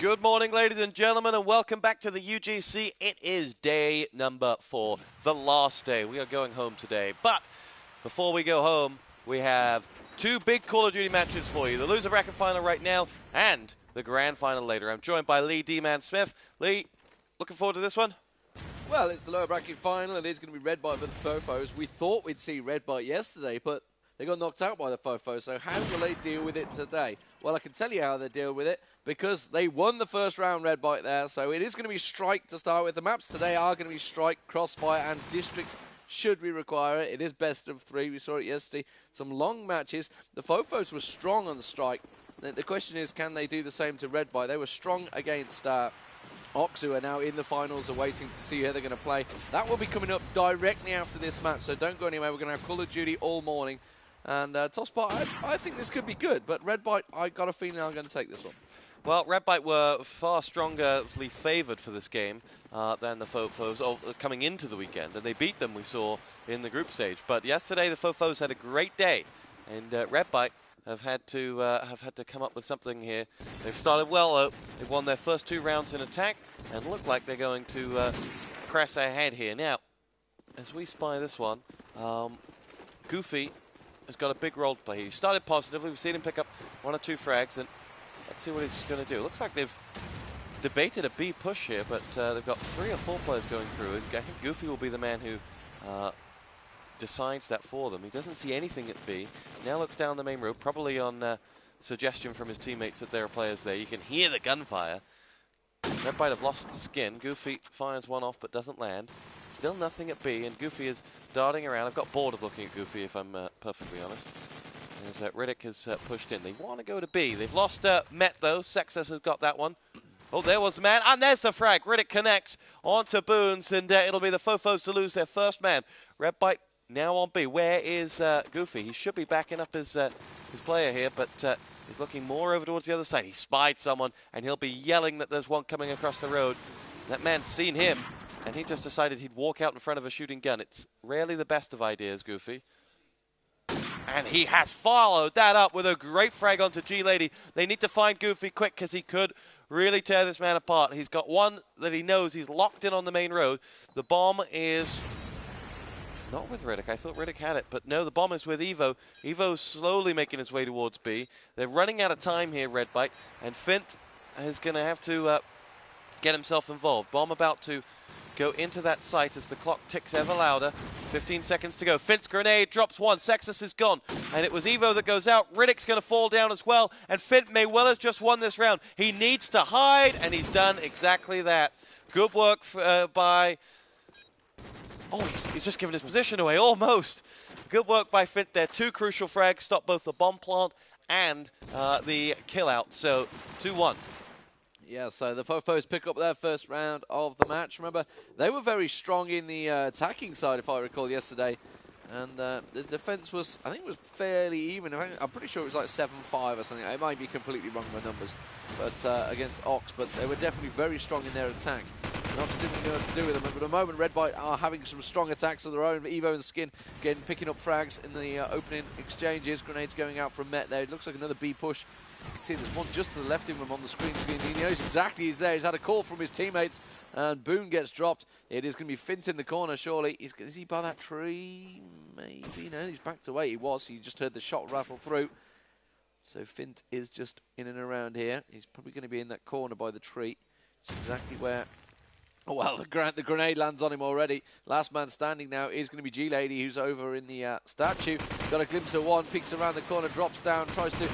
Good morning, ladies and gentlemen, and welcome back to the UGC. It is day number 4, the last day. We are going home today, but before we go home, we have 2 big Call of Duty matches for you. The loser bracket final right now, and the grand final later. I'm joined by Lee D-Man Smith. Lee, looking forward to this one? Well, it's the lower bracket final. It is going to be Redbyte with the fofos. We thought we'd see Redbyte yesterday, but they got knocked out by the fofos. So how will they deal with it today? Well, I can tell you how they deal with it, because they won the first round Redbyte there. So it is going to be Strike to start with. The maps today are going to be Strike, Crossfire, and District should we require it. It is best of 3. We saw it yesterday. Some long matches. The fofos were strong on the Strike. The question is, can they do the same to Redbyte? They were strong against Ox, who are now in the finals, are waiting to see how they're going to play. That will be coming up directly after this match, so don't go anywhere. We're going to have Call of Duty all morning. And Tosspot, I think this could be good, but Redbyte, I got a feeling I'm going to take this one. Well, Redbyte were far strongly favoured for this game than the fofos coming into the weekend, and they beat them, we saw, in the group stage. But yesterday, the fofos had a great day, and Redbyte have had to come up with something here. They've started well, though. They've won their first 2 rounds in attack, and look like they're going to press ahead here. Now, as we spy this one, Goofy has got a big role to play. He started positively. We've seen him pick up 1 or 2 frags, and let's see what he's going to do. Looks like they've debated a B push here, but they've got 3 or 4 players going through. I think Goofy will be the man who decides that for them. He doesn't see anything at B. Now looks down the main road, probably on suggestion from his teammates that there are players there. You can hear the gunfire. Redbyte have lost skin. Goofy fires one off but doesn't land. Still nothing at B, and Goofy is darting around. I've got bored of looking at Goofy, if I'm perfectly honest. As Riddick has pushed in. They want to go to B. They've lost Met, though. Sexus has got that one. Oh, there was the man, and there's the frag. Riddick connects onto Boons, and it'll be the fofos to lose their first man. Redbyte now on B. Where is Goofy? He should be backing up his player here, but he's looking more over towards the other side. He spied someone, and he'll be yelling that there's one coming across the road. That man's seen him, and he just decided he'd walk out in front of a shooting gun. It's rarely the best of ideas, Goofy. And he has followed that up with a great frag onto G-Lady. They need to find Goofy quick, because he could really tear this man apart. He's got one that he knows he's locked in on the main road. The bomb is not with Riddick. I thought Riddick had it, but no, the bomb is with Evo. Evo's slowly making his way towards B. They're running out of time here, Redbyte, and Fint is going to have to get himself involved. Bomb about to go into that site as the clock ticks ever louder. 15 seconds to go. Fint's grenade drops 1. Sexus is gone, and it was Evo that goes out. Riddick's going to fall down as well, and Fint may well have just won this round. He needs to hide, and he's done exactly that. Good work by... Oh, he's just given his position away, almost. Good work by Fint there. 2 crucial frags, stop both the bomb plant and the kill out. So, 2-1. Yeah, so the fofos pick up their first round of the match. Remember, they were very strong in the attacking side, if I recall, yesterday. And the defense was, I think it was fairly even. I'm pretty sure it was like 7-5 or something. I might be completely wrong with my numbers, but against Ox. But they were definitely very strong in their attack. Not didn't know what to do with them. But at the moment, Redbyte are having some strong attacks of their own. Evo and Skin picking up frags in the opening exchanges. Grenades going out from Met there. It looks like another B push. You can see there's one just to the left of him on the screen. He knows exactly he's there. He's had a call from his teammates, and Boone gets dropped. It is going to be Fint in the corner, surely. Is he by that tree? Maybe. No, he's backed away. He was. He just heard the shot rattle through. So Fint is just in and around here. He's probably going to be in that corner by the tree. It's exactly where... Oh, well, the grenade lands on him already. Last man standing now is going to be G-Lady, who's over in the statue. Got a glimpse of one, peeks around the corner, drops down, tries to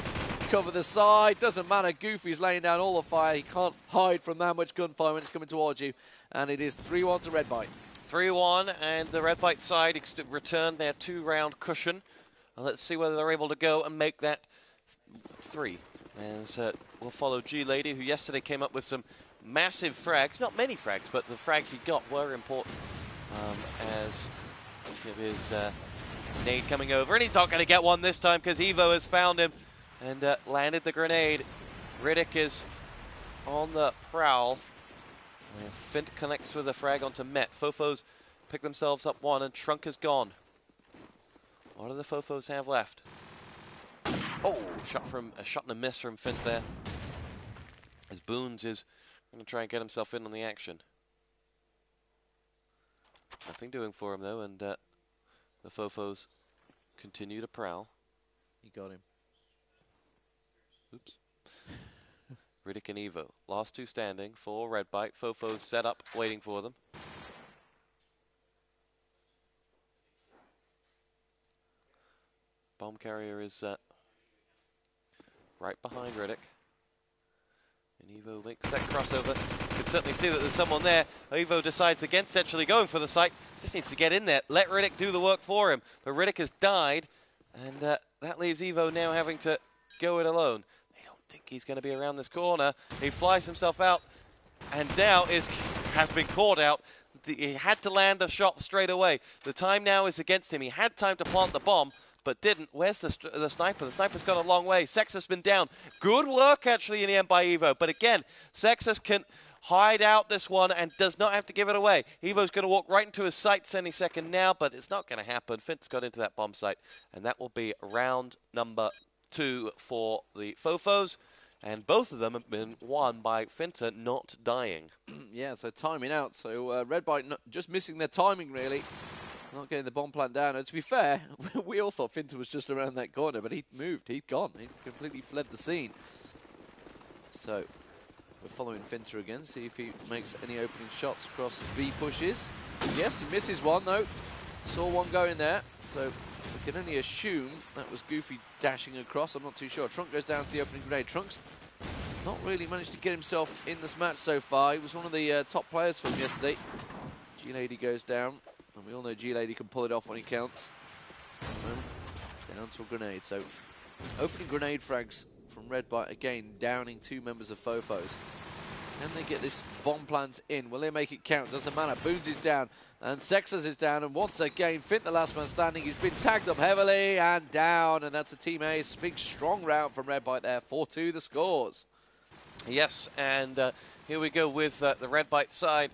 cover the side. Doesn't matter. Goofy's laying down all the fire. He can't hide from that much gunfire when it's coming towards you. And it is 3-1 to Redbyte. 3-1, and the Redbyte side returned their 2-round cushion. And let's see whether they're able to go and make that 3. As we'll follow G-Lady, who yesterday came up with some massive frags. Not many frags, but the frags he got were important. As his nade coming over, and he's not going to get one this time because Evo has found him and landed the grenade. Riddick is on the prowl. As Fint connects with a frag onto Met. Fofos pick themselves up 1, and Trunk is gone. What do the Fofos have left? Oh, shot and a miss from Fint there. as Boons is going to try and get himself in on the action. Nothing doing for him, though, and the fofos continue to prowl. You got him. Oops. Riddick and Evo. Last two standing for Redbyte. Fofos set up, waiting for them. Bomb carrier is right behind Riddick. And Evo makes that crossover. You can certainly see that there's someone there. Evo decides against actually going for the site. Just needs to get in there. Let Riddick do the work for him. But Riddick has died. And that leaves Evo now having to go it alone. They don't think he's going to be around this corner. He flies himself out. And now has been caught out. He had to land the shot straight away. The time now is against him. He had time to plant the bomb, but didn't. Where's the sniper? The sniper's gone a long way. Sexus been down. Good work, actually, in the end by Evo. But again, Sexus can hide out this one and does not have to give it away. Evo's going to walk right into his sights any second now, but it's not going to happen. Fint's got into that bomb site, and that will be round number 2 for the Fofos. And both of them have been won by Finta not dying. Yeah, so timing out. So Redbyte just missing their timing, really. Not getting the bomb plant down. And to be fair, we all thought Finta was just around that corner, but he moved. He'd gone. He completely fled the scene. So we're following Finta again, see if he makes any opening shots across B pushes. Yes, he misses one, though. Saw one go in there. So we can only assume that was Goofy dashing across. I'm not too sure. Trunk goes down to the opening grenade. Trunk's not really managed to get himself in this match so far. He was one of the top players from yesterday. G-Lady goes down. And we all know G-Lady can pull it off when he counts. Down to a grenade. So opening grenade frags from Redbyte again, downing 2 members of Fofos. Can they get this bomb plant in? Will they make it count? Doesn't matter. Boons is down. And Sexus is down. And once again, Fint, the last man standing, he's been tagged up heavily and down. And that's a team ace. Big, strong round from Redbyte there. 4-2 the scores. Yes, and here we go with the Redbyte side.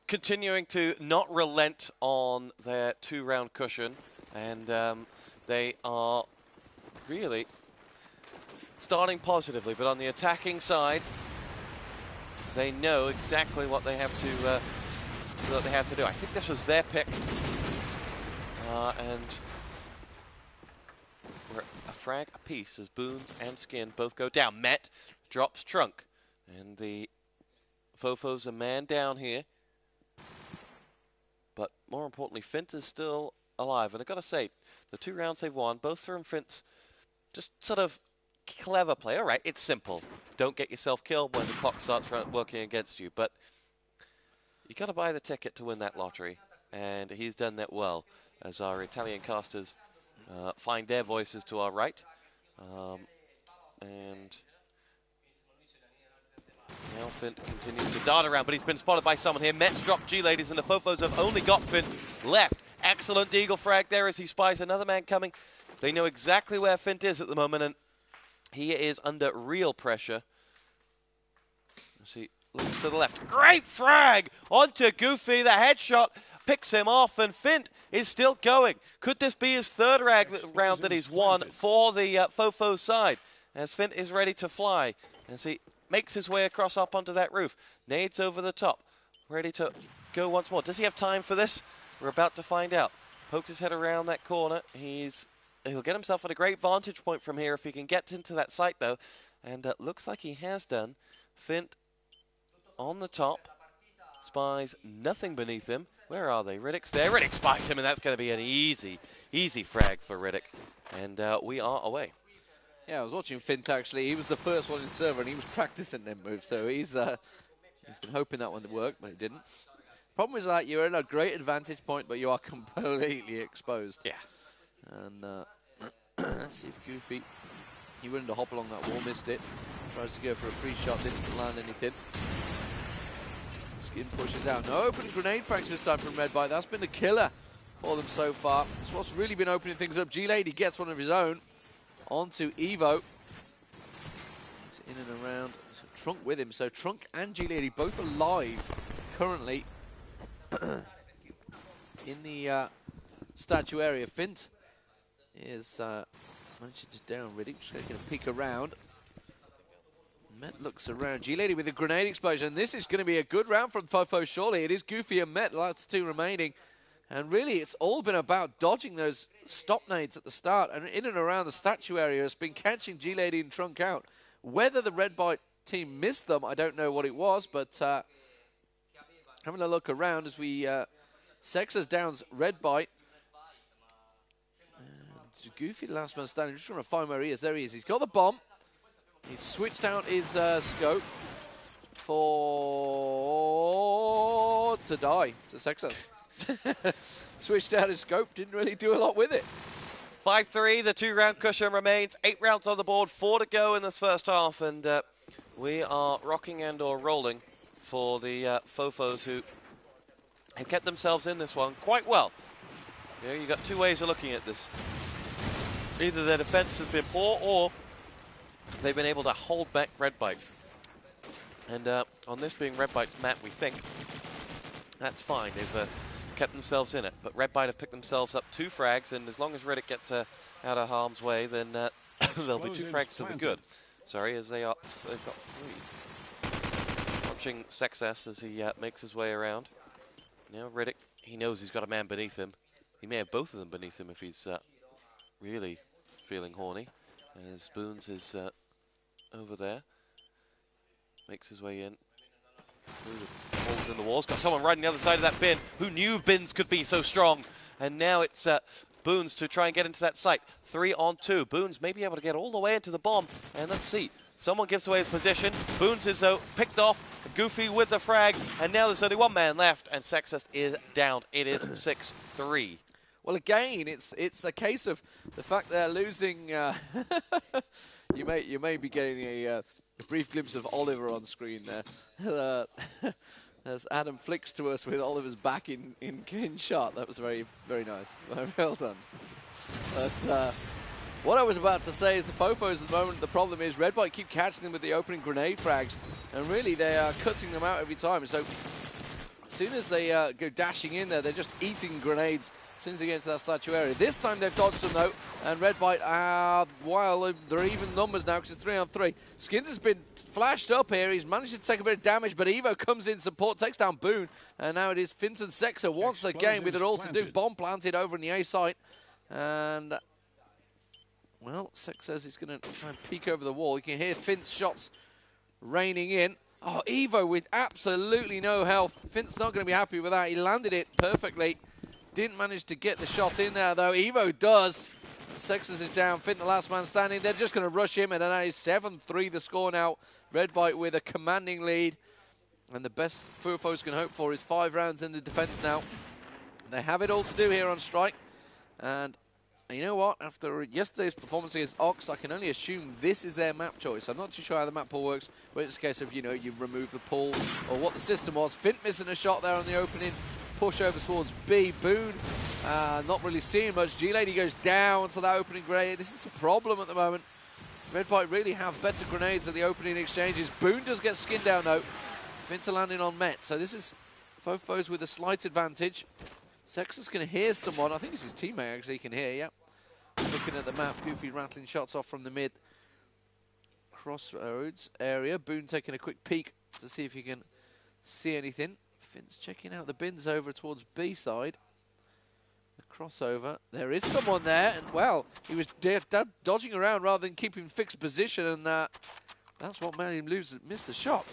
Continuing to not relent on their 2-round cushion. And they are really starting positively. But on the attacking side, they know exactly what they have to do. I think this was their pick, and we're a frag apiece as Boons and Skin both go down. Met drops Trunk, and the Fofos are man down here. But more importantly, Fint is still alive, and I've got to say, the 2 rounds they've won, both from Fint's just sort of clever play. All right, it's simple. Don't get yourself killed when the clock starts working against you. But you got to buy the ticket to win that lottery. And he's done that well as our Italian casters find their voices to our right. And now Fint continues to dart around, but he's been spotted by someone here. Mets drop G-Ladies, and the Fofos have only got Fint left. Excellent Deagle frag there as he spies another man coming. They know exactly where Fint is at the moment, and he is under real pressure. As he looks to the left. Great frag onto Goofy. The headshot picks him off, and Fint is still going. Could this be his 3rd round that he's won for the Fofos side? As Fint is ready to fly, as he makes his way across up onto that roof. Nades over the top. Ready to go once more. Does he have time for this? We're about to find out. Pokes his head around that corner. He'll get himself at a great vantage point from here if he can get into that site, though. And looks like he has done. Fint on the top. Spies nothing beneath him. Where are they? Riddick's there. Riddick spies him, and that's going to be an easy frag for Riddick. And we are away. Yeah, I was watching Fint, actually. He was the first one in server, and he was practicing them moves. So he's been hoping that one would work, but it didn't. Problem is that you're in a great advantage point, but you are completely exposed. Yeah. And let's see if Goofy, he went to hop along that wall, missed it. Tries to go for a free shot, didn't land anything. Skin pushes out. No open grenade frags this time from Redbyte. That's been the killer for them so far. It's what's really been opening things up. G-Lady gets one of his own onto Evo. He's in and around. Trunk with him. So Trunk and G-Lady both alive currently in the statue area. Fint is managing to down Riddick. Just going to peek around. Met looks around. G-Lady with a grenade explosion. This is going to be a good round from Fofos, surely. It is Goofy and Met, that's 2 remaining. And really, it's all been about dodging those stop nades at the start. And in and around the statue area, it's been catching G-Lady and Trunk out. Whether the Redbyte team missed them, I don't know what it was. But having a look around as we... Sexas downs Redbyte. And Goofy, the last man standing. Just trying to find where he is. There he is. He's got the bomb. He's switched out his scope to die to Sexas. Switched out his scope, didn't really do a lot with it. 5-3, the 2-round cushion remains. 8 rounds on the board, 4 to go in this first half, and we are rocking and or rolling for the Fofos, who have kept themselves in this one quite well. You know, you've got 2 ways of looking at this. Either their defense has been poor, or they've been able to hold back Redbyte. And on this being Redbyte's map, we think that's fine. They've kept themselves in it. But Redbyte have picked themselves up 2 frags, and as long as Riddick gets out of harm's way, then there'll be 2 frags to the good. Sorry, as they've got 3. Watching Sexas as he makes his way around. Now Riddick, he knows he's got a man beneath him. He may have both of them beneath him if he's really feeling horny. And Spoons is over there. Makes his way in. Through the holes in the walls. Got someone riding the other side of that bin. Who knew bins could be so strong? And now it's Boons to try and get into that site. 3 on 2. Boons may be able to get all the way into the bomb. And let's see. Someone gives away his position. Boons is picked off. Goofy with the frag. And now there's only 1 man left. And Sexas is down. It is 6-3. Well, again, it's a case of the fact they're losing. You may be getting a brief glimpse of Oliver on screen there, as Adam flicks to us with Oliver's back in shot. That was very nice, very well done. But what I was about to say is the Fofos at the moment. The problem is Redbyte keep catching them with the opening grenade frags, and really they are cutting them out every time. So as soon as they go dashing in there, they're just eating grenades. As soon as they get into that statue area. This time they've dodged them though, and Redbyte, while they're even numbers now because it's 3 on 3. Skins has been flashed up here. He's managed to take a bit of damage, but Evo comes in support, takes down Boone, and now it is Vincent Sexa once again with it all to do. Bomb planted over in the A site, and well, Sex says he's going to try and peek over the wall. You can hear Finn's shots raining in. Oh, Evo with absolutely no health. Finn's not going to be happy with that. He landed it perfectly. Didn't manage to get the shot in there, though. Evo does. Sexas is down. Finn, the last man standing. They're just going to rush him, and that is 7-3 the score now. Redbyte with a commanding lead. And the best Fofos can hope for is 5 rounds in the defense now. They have it all to do here on strike. And you know what? After yesterday's performance against Ox, I can only assume this is their map choice. I'm not too sure how the map pool works, but it's a case of, you know, you remove the pool or what the system was. Finn missing a shot there on the opening. Push over towards B. Boone, not really seeing much. G-Lady goes down to that opening grenade. This is a problem at the moment. Redbyte really have better grenades at the opening exchanges. Boone does get skinned down, though. Finta landing on Met. So this is Fofos with a slight advantage. Sexa's going to hear someone. I think it's his teammate, actually, he can hear, yep. Looking at the map, Goofy rattling shots off from the mid crossroads area. Boone taking a quick peek to see if he can see anything. Finn's checking out the bins over towards B side. The crossover. There is someone there. And, well, he was dodging around rather than keeping fixed position. And that's what made him miss the shot.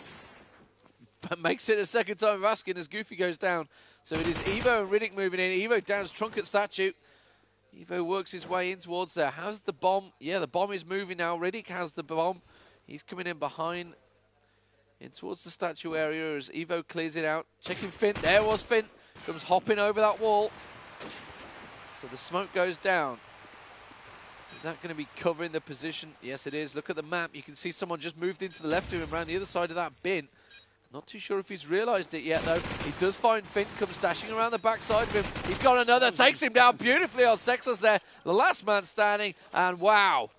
Makes it a second time of asking as Goofy goes down. So it is Evo and Riddick moving in. Evo downs Trunket statue. Evo works his way in towards there. Has the bomb. Yeah, the bomb is moving now. Riddick has the bomb. He's coming in behind. In towards the statue area as Evo clears it out. Checking Finn. There was Finn. Comes hopping over that wall. So the smoke goes down. Is that going to be covering the position? Yes, it is. Look at the map. You can see someone just moved into the left of him around the other side of that bin. Not too sure if he's realised it yet, though. He does find Finn. Comes dashing around the backside of him. He's got another. Takes him down beautifully on Sexas there. The last man standing. And wow.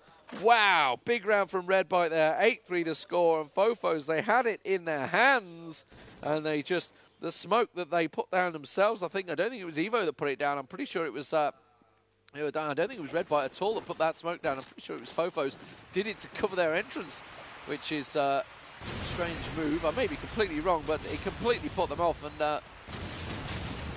Wow, big round from Redbyte there, 8-3 the score, and Fofos, they had it in their hands, and they just, the smoke that they put down themselves, I don't think it was Evo that put it down, I'm pretty sure it was, I don't think it was Redbyte at all that put that smoke down, I'm pretty sure it was Fofos, did it to cover their entrance, which is strange move. I may be completely wrong, but it completely put them off, and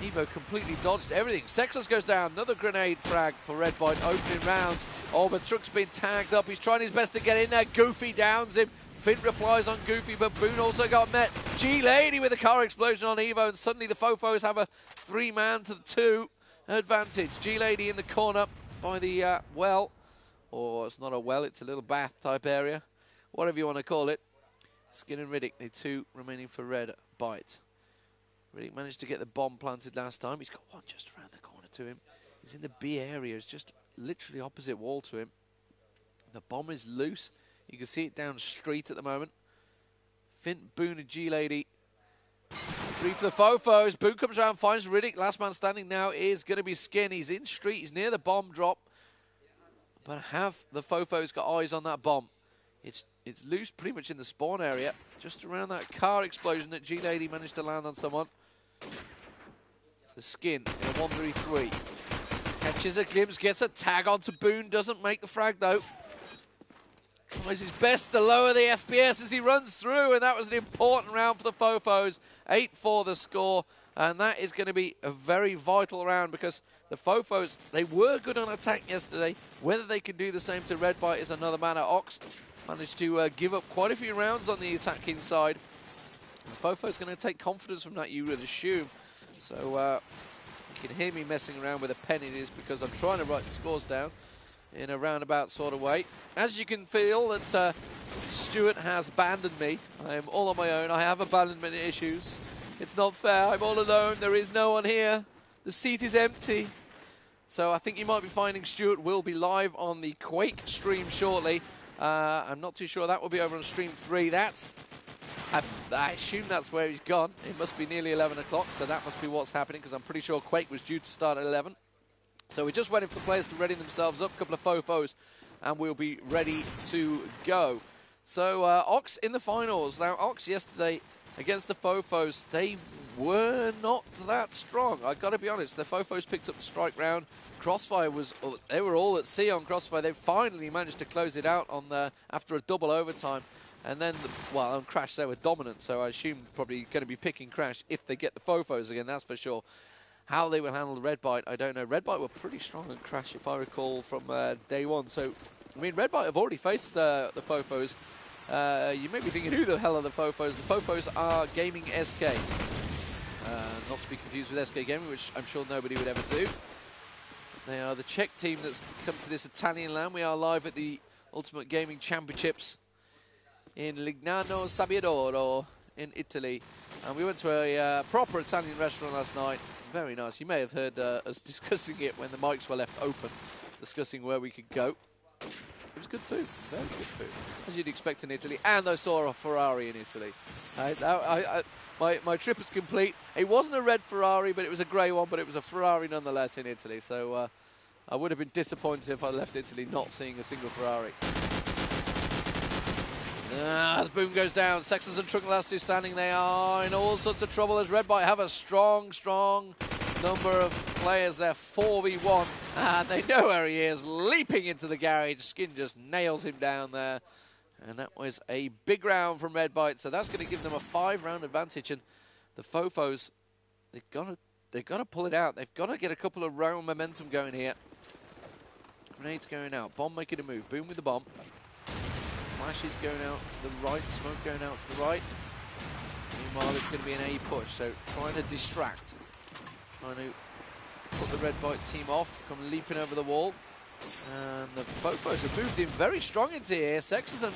Evo completely dodged everything. Sexus goes down, another grenade frag for Redbyte, opening rounds. Oh, but Truck's been tagged up. He's trying his best to get in there. Goofy downs him. Finn replies on Goofy, but Boone also got met. G-Lady with a car explosion on Evo, and suddenly the Fofos have a 3-man to 2 advantage. G-Lady in the corner by the well, or it's not a well, it's a little bath type area, whatever you want to call it. Skin and Riddick, the 2 remaining for Redbyte. Riddick managed to get the bomb planted last time. He's got one just around the corner to him. He's in the B area. It's just literally opposite wall to him. The bomb is loose. You can see it down the street at the moment. Finn, Boone and G-Lady. 3 for the Fofos. Boone comes around, finds Riddick. Last man standing now is going to be Skin. He's in street. He's near the bomb drop. But have the Fofos got eyes on that bomb? It's loose pretty much in the spawn area. Just around that car explosion that G-Lady managed to land on someone. So Skin in a 1-3-3. Catches a glimpse, gets a tag onto Boone. Doesn't make the frag though. Tries his best to lower the FPS as he runs through, and that was an important round for the Fofos. 8-4 the score, and that is going to be a very vital round because the Fofos, they were good on attack yesterday. Whether they can do the same to Redbyte is another matter. Ox managed to give up quite a few rounds on the attacking side. The Fofos going to take confidence from that, you would assume. So you can hear me messing around with a pen. It is because I'm trying to write the scores down in a roundabout sort of way. As you can feel that Stuart has abandoned me. I am all on my own. I have abandonment issues. It's not fair. I'm all alone. There is no one here. The seat is empty. So I think you might be finding Stuart will be live on the Quake stream shortly. I'm not too sure. That will be over on stream 3. That's... I assume that's where he's gone. It must be nearly 11 o'clock, so that must be what's happening, because I'm pretty sure Quake was due to start at 11. So we're just waiting for the players to ready themselves up, a couple of Fofos, and we'll be ready to go. So Ox in the finals. Now, Ox yesterday against the Fofos, they were not that strong. I've got to be honest. The Fofos picked up the strike round. Crossfire was, they were all at sea on Crossfire. They finally managed to close it out on after a double overtime. And then, well, on Crash they were dominant, so I assume probably going to be picking Crash if they get the Fofos again, that's for sure. How they will handle Redbyte, I don't know. Redbyte were pretty strong on Crash, if I recall, from day one. So, I mean, Redbyte have already faced the Fofos. You may be thinking, who the hell are the Fofos? The Fofos are Gaming SK. Not to be confused with SK Gaming, which I'm sure nobody would ever do. They are the Czech team that's come to this Italian land. We are live at the Ultimate Gaming Championships in Lignano Sabbiadoro in Italy. And we went to a proper Italian restaurant last night. Very nice. You may have heard us discussing it when the mics were left open, discussing where we could go. It was good food, very good food, as you'd expect in Italy. And I saw a Ferrari in Italy. My trip was complete. It wasn't a red Ferrari, but it was a grey one, but it was a Ferrari nonetheless in Italy. So I would have been disappointed if I left Italy not seeing a single Ferrari. As Boom goes down, Sexus and Trunk last two standing. They are in all sorts of trouble as Redbyte have a strong number of players there, 4v1. And they know where he is, leaping into the garage. Skin just nails him down there. And that was a big round from Redbyte, so that's going to give them a 5-round advantage. And the Fofos, they've got to pull it out. They've got to get a couple of round momentum going here. Grenades going out, bomb making a move. Boom with the bomb. Flashes going out to the right, smoke going out to the right. Meanwhile, it's going to be an A push, so trying to distract. Trying to put the Redbyte team off, come leaping over the wall. And the Fofos have moved in very strong into here. Sexton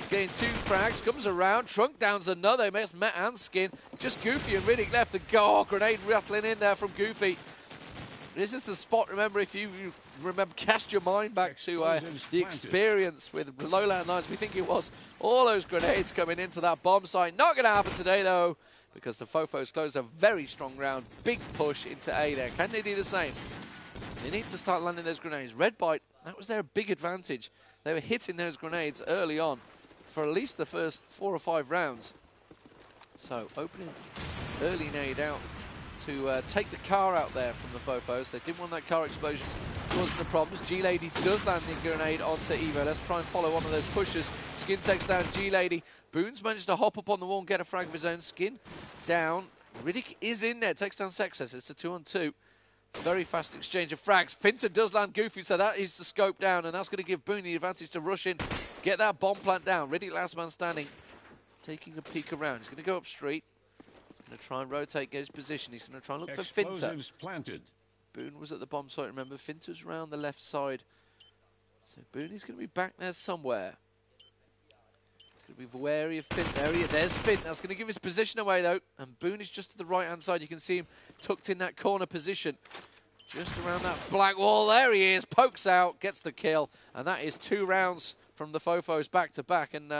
getting 2 frags, comes around, Trunk downs another, makes Matt and Skin. Just Goofy and Riddick left to go. Oh, grenade rattling in there from Goofy. This is the spot, remember, if you remember, cast your mind back to the experience with Lowland Knights. We think it was all those grenades coming into that bomb site. Not going to happen today, though, because the Fofos closed a very strong round. Big push into A there. Can they do the same? They need to start landing those grenades. Redbyte, that was their big advantage. They were hitting those grenades early on for at least the first 4 or 5 rounds. So, opening early nade out to take the car out there from the Fofos. They didn't want that car explosion causing the problems. G-Lady does land the grenade onto Evo. Let's try and follow one of those pushes. Skin takes down G-Lady. Boon's managed to hop up on the wall and get a frag of his own. Skin down. Riddick is in there, takes down Sexus. It's a 2-on-2. Very fast exchange of frags. Finter does land Goofy, so that is the scope down, and that's going to give Boone the advantage to rush in, get that bomb plant down. Riddick, last man standing, taking a peek around. He's going to go up street. He's going to try and rotate, get his position. He's going to try and look for Finter. Planted. Boone was at the bomb site, remember. Finter's round the left side. So Boone is going to be back there somewhere. He's going to be wary of Fint. There's Fint. That's going to give his position away, though. And Boone is just to the right-hand side. You can see him tucked in that corner position. Just around that black wall. There he is. Pokes out. Gets the kill. And that is 2 rounds from the Fofos back-to-back. And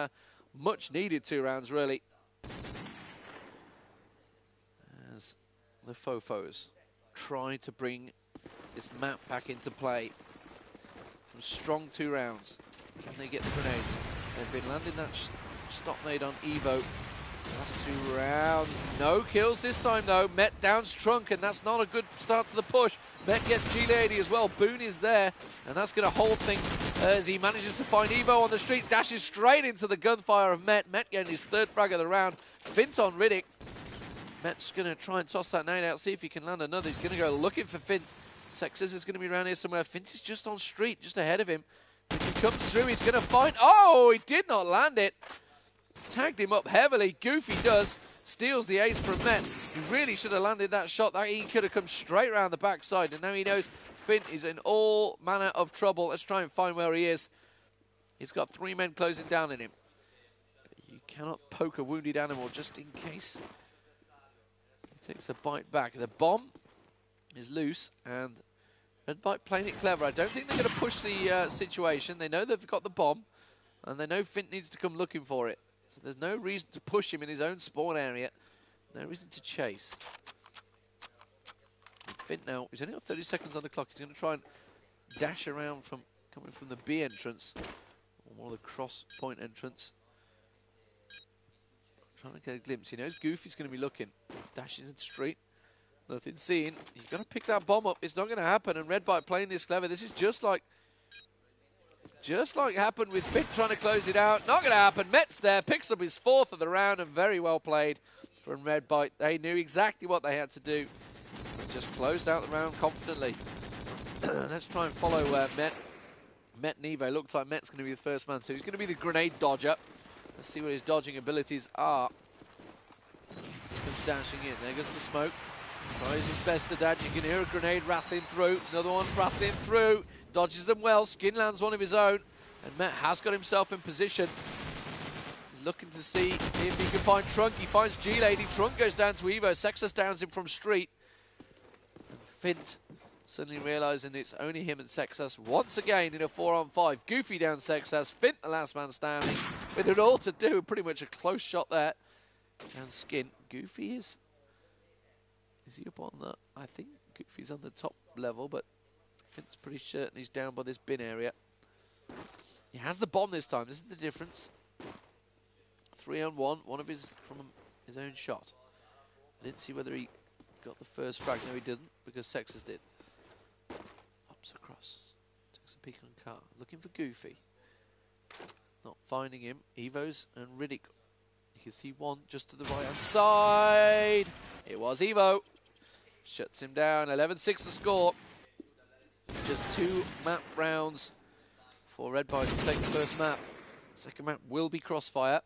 much-needed 2 rounds, really. As the Fofos try to bring this map back into play. Some strong 2 rounds. Can they get the grenades? They've been landing that stop nade on Evo. Last 2 rounds. No kills this time, though. Met downs Trunk, and that's not a good start to the push. Met gets G-Lady as well. Boone is there, and that's going to hold things as he manages to find Evo on the street. Dashes straight into the gunfire of Met. Met getting his 3rd frag of the round. Fint on Riddick. Met's going to try and toss that nade out, see if he can land another. He's going to go looking for Fint. Sexus is going to be around here somewhere. Fint is just on street, just ahead of him. If he comes through, he's going to find... Oh, he did not land it. Tagged him up heavily. Goofy does. Steals the ace from Met. He really should have landed that shot. That he could have come straight around the backside. And now he knows Fint is in all manner of trouble. Let's try and find where he is. He's got 3 men closing down on him. But you cannot poke a wounded animal just in case. He takes a bite back. The bomb is loose, and Redbyte playing it clever. I don't think they're going to push the situation. They know they've got the bomb, and they know Fint needs to come looking for it. So there's no reason to push him in his own spawn area. No reason to chase. And Fint now, he's only got 30 seconds on the clock. He's going to try and dash around from coming from the B entrance, or more the cross point entrance. Trying to get a glimpse. He knows Goofy's going to be looking. Dashes in the street. Nothing seen. You've got to pick that bomb up. It's not going to happen. And Redbyte playing this clever. This is just like happened with Fint trying to close it out. Not going to happen. Met's there. Picks up his 4th of the round, and very well played from Redbyte. They knew exactly what they had to do. Just closed out the round confidently. Let's try and follow Met. Met Nevo. Looks like Met's going to be the first man. So he's going to be the grenade dodger. Let's see what his dodging abilities are. So he comes dashing in. There goes the smoke. Tries his best to dodge. You can hear a grenade rattling through. Another one rattling through. Dodges them well. Skin lands one of his own. And Met has got himself in position. He's looking to see if he can find Trunk. He finds G-Lady. Trunk goes down to Evo. Sexus downs him from street. And Fint suddenly realising it's only him and Sexus once again in a 4-on-5. Goofy down Sexus. Fint the last man standing. With it all to do. Pretty much a close shot there. Down Skin. Goofy is he up on that? I think Goofy's on the top level, but Fint's pretty certain he's down by this bin area. He has the bomb this time. This is the difference. 3-on-1. One of his from his own shot. I didn't see whether he got the first frag. No, he didn't, because Sexus did. Hops across. Takes a peek on the car. Looking for Goofy. Not finding him. Evo's and Riddick. You can see one just to the right-hand side. It was Evo. Shuts him down. 11-6 the score. Just 2 map rounds for Redbyte to take the first map. Second map will be Crossfire.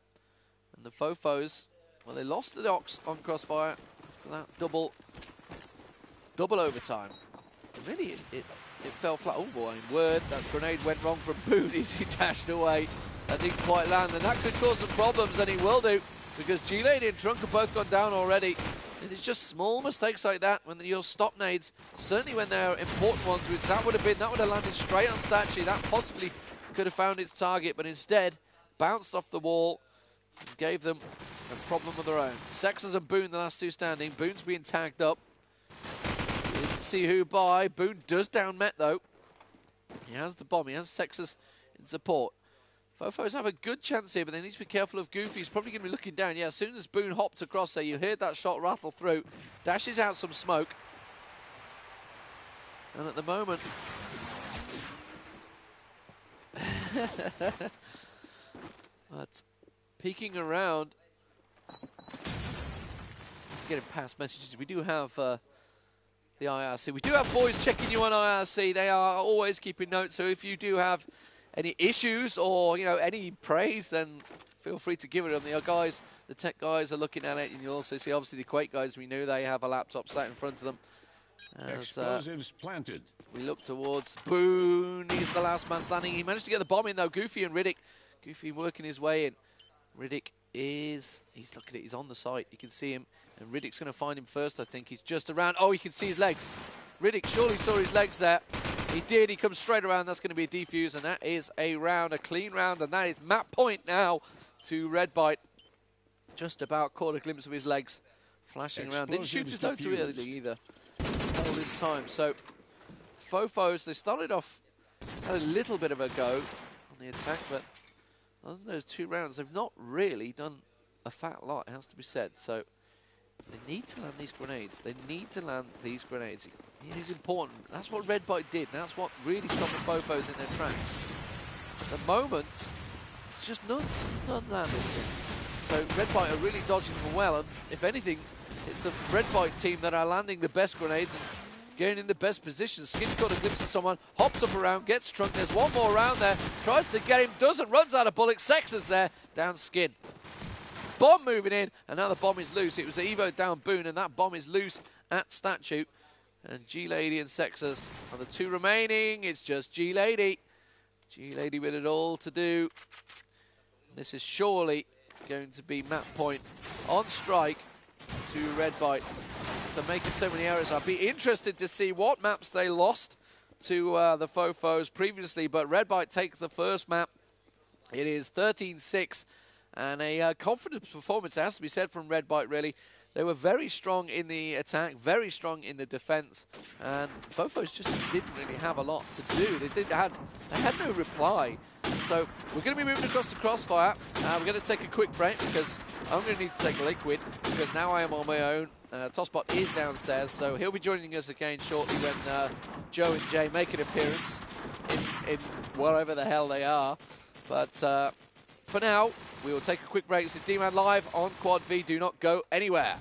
And the Fofos, well, they lost the Ox on Crossfire after that double overtime. And really, it fell flat. Oh boy, word, that grenade went wrong from Boone. He dashed away. That didn't quite land, and that could cause some problems, and he will do, because G-Lady and Trunk have both gone down already. And it's just small mistakes like that when you're stop nades, certainly when they're important ones, which that would have landed straight on Statue. That possibly could have found its target, but instead bounced off the wall and gave them a problem of their own. Sexus and Boone, the last 2 standing. Boone's being tagged up. Didn't see who by. Boone does down Met, though. He has the bomb. He has Sexus in support. Fofos have a good chance here, but they need to be careful of Goofy. He's probably going to be looking down. Yeah, as soon as Boone hopped across there, you heard that shot rattle through. Dashes out some smoke. And at the moment, But peeking around, getting past messages. We do have the IRC. We do have boys checking you on IRC. They are always keeping notes. So if you do have any issues or any praise, then feel free to give it them. The guys, the tech guys, are looking at it, and you'll also see obviously the Quake guys. We knew they have a laptop sat in front of them. Explosives planted. We look towards Boone. He's the last man standing. He managed to get the bomb in though. Goofy and Riddick. Goofy working his way in. Riddick he's looking at it. He's on the site. You can see him. And Riddick's going to find him first, I think. He's just around. Oh, you can see his legs. Riddick surely saw his legs there. He did. He comes straight around. That's going to be a defuse. And that is a round, a clean round. And that is map point now to Redbyte. Just about caught a glimpse of his legs flashing around. Didn't shoot his load too early either. All this time. So, fofos, they started off, had a little bit of a go on the attack. But other than those 2 rounds, they've not really done a fat lot, it has to be said. So, they need to land these grenades. They need to land these grenades. It is important. That's what Redbyte did. That's what really stopped the fofos in their tracks. At the moment, it's just none landed. So Redbyte are really dodging them well. And if anything, it's the Redbyte team that are landing the best grenades and getting in the best positions. Skin got a glimpse of someone, hops up around, gets struck. There's one more round there. Tries to get him, doesn't, runs out of bullets. Sexa's there, down Skin. Bomb moving in, and now the bomb is loose. It was Evo down Boone, and that bomb is loose at Statue. And G-Lady and Sexas are the 2 remaining. It's just G-Lady. G-Lady with it all to do. This is surely going to be map point on strike to Redbyte. After making so many errors, I'd be interested to see what maps they lost to the fofos previously. But Redbyte takes the first map. It is 13-6. And a confident performance, it has to be said, from Redbyte, really. They were very strong in the attack, very strong in the defense. And fofos just didn't really have a lot to do. They had no reply. So we're going to be moving across to Crossfire. We're going to take a quick break because I'm going to need to take a liquid because now I am on my own. Tosspot is downstairs, so he'll be joining us again shortly when Joe and Jay make an appearance in wherever the hell they are. But for now, we will take a quick break. This is D-Man Live on Quad V. Do not go anywhere.